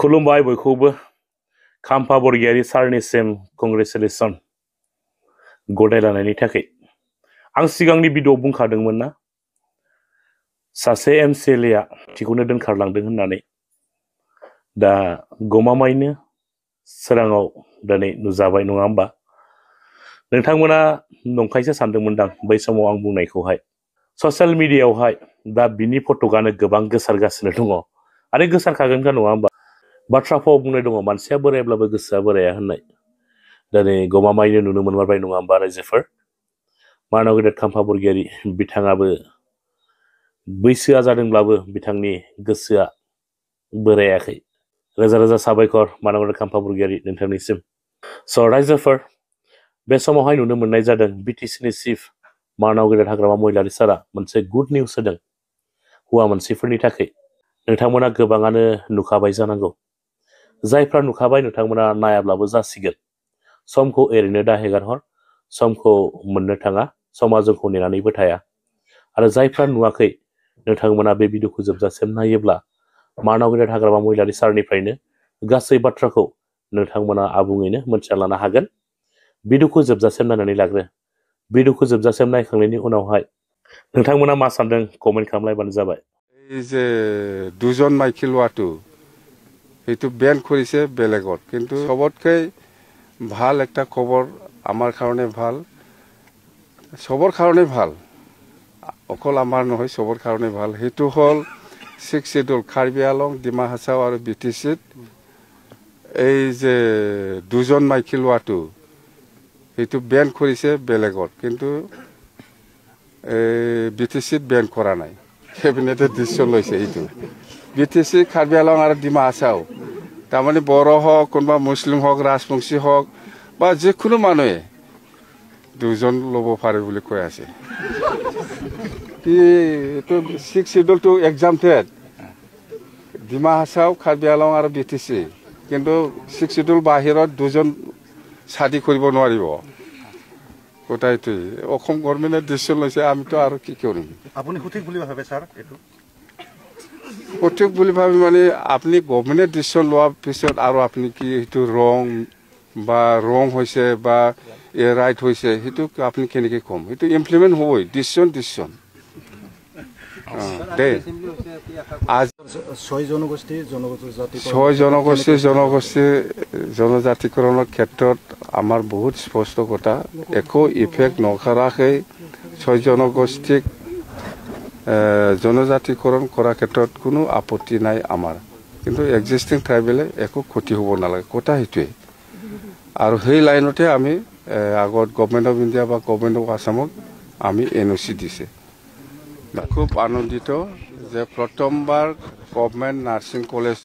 खुलुमबाय बयखौबो खाम्फा बरगयारि सारनिसिम कंग्रेचुलेसन गदाय लानायनि थाखाय आं सिगांनि भिडिअ बुंखादोंमोन ना सासे एमसिएलए आ थिखौनो दोनखारलांदों होननानै दा गमामायैनो सोराङाव दिनै नुजाबाय नङा होमबा नोंथांमोना नंखायसो सानदोंमोनदां बै समाव आं बुंनायखौहाय ससियेल मिडियायावहाय दा बिनि फट'गानो गोबां गोसारगासिनो दङ आरो गोसारखागोन नङा होमबा बाथ्रा फाव बुंनाय दङ मानसिया बोरायब्लाबो गोसोआ बोराया होननाय दिनै गमामायैनो नुनो मोनबाय नङा होमबा रायजोफोर मानाव गेदेर खाम्फा बरगयारि बिथाङाबो बैसोआ जादोंब्लाबो बिथांनि गोसोआ बोरायाखै रोजा रोजा साबायखर मानाव गेदेर खाम्फा बरगयारि नोंथांनिसिम स' रायजोफोर बे समावहाय नुनो मोननाय जादों बिटिसिनि चिफ मानाव गेदेर हाग्रामा महिलारि सारा मोनसे गुड निउस होदों हौवा मानसिफोरनि थाखाय नोंथांमोना गोबाङानो नुखाबाय जानांगौ जायफ्रा नुखाबाय नोंथांमोना नायाब्लाबो जासिगोन समखौ ओरैनो दा हेगारहर समखौ मोननो थाङा समा जोंखौ नेनानैबो थाया आरो जायफ्रा नुवाखै नोंथांमोना बे भिडिअखौ जोबजासिम नायोब्ला मानाव गेदेर हाग्रामा महिलारि सारनिफ्रायनो गासै बाथ्राखौ नोंथांमोना आबुङैनो मोनथिना लानो हागोन भिडिअखौ जोबजासिम नायनानै लाग्रो भिडिअखौ जोबजासिम नायखांनायनि उनावहाय नोंथांमोना मा सानदों कमेन्ट खालामलायबानो जाबाय এই যে দুজন মাইকী লোৱাটো সেইটো বেন কৰিছে বেলেগত কিন্তু সবতকৈ ভাল একটা খবৰ আমাৰ কাৰণে ভাল সবৰ কাৰণে ভাল অকল আমাৰ নহয় সবৰ কাৰণে ভাল সেইটো হ'ল 6 শিডিউল কাৰ্বি আংলং ডিমা হাছাও আৰু বিটিচিত এই যে দুজন মাইকী লোৱাটো সেইটো বেন কৰিছে বেলেগত কিন্তু বিটিচিত বেন কৰা নাই কেবিনেটে ডিসিশন লৈছে এইটো বিটিসি কাৰ্বি আংলং আৰু ডিমা হাছাও তাৰমানে বড়ো হওক কোনোবা মুছলিম হওক ৰাজবংশী হওক বা যিকোনো মানুহে দুজন ল'ব পাৰে বুলি কৈ আছে কি এইটো 6 শিডিউলটো এক্সামটেড ডিমা হাছাও কাৰ্বি আংলং আৰু বিটিসি কিন্তু 6 শিডিউল বাহিৰত দুজন শাদী কৰিব নোৱাৰিব কোটাইটো অসম গভৰ্ণমেণ্টে ডিসিশন লৈছে আমিতো আৰু কি কৰিম আপুনি সঠিক বুলি ভাবে স্যাৰ এটো সঠিক বুলি ভাবি মানে আপনি গভৰ্ণমেণ্টে ডিসিশন লোৱাৰ পিছত আৰু আপনি কি এটো ৰং হৈছে বা এ ৰাইট হৈছে হেতু আপনি কেনেকৈ কম এটো ইমপ্লিমেন্ট হ'বই ডিসিশন দে আজ 6 জনজাতিকৰণৰ ক্ষেত্ৰত আমাৰ বহুত স্পষ্ট কথা একো ইফেক্ট নকৰাকৈ 6 জনগোষ্ঠীক জনজাতিকৰণ কৰাৰ ক্ষেত্ৰত কোনো আপত্তি নাই আমাৰ কিন্তু এক্সিস্টিং ট্ৰাইবেলে একো ক্ষতি হ'ব নালাগে কথা হেতুৱে আৰু সেই লাইনতে আমি আগত গভৰ্ণমেণ্ট অফ ইণ্ডিয়া বা গভৰ্ণমেণ্ট অফ আসামক আমি এনওসি দিছে খুব আনন্দিত যে প্ৰথমবাৰ গভৰ্ণমেণ্ট নাৰ্ছিং কলেজ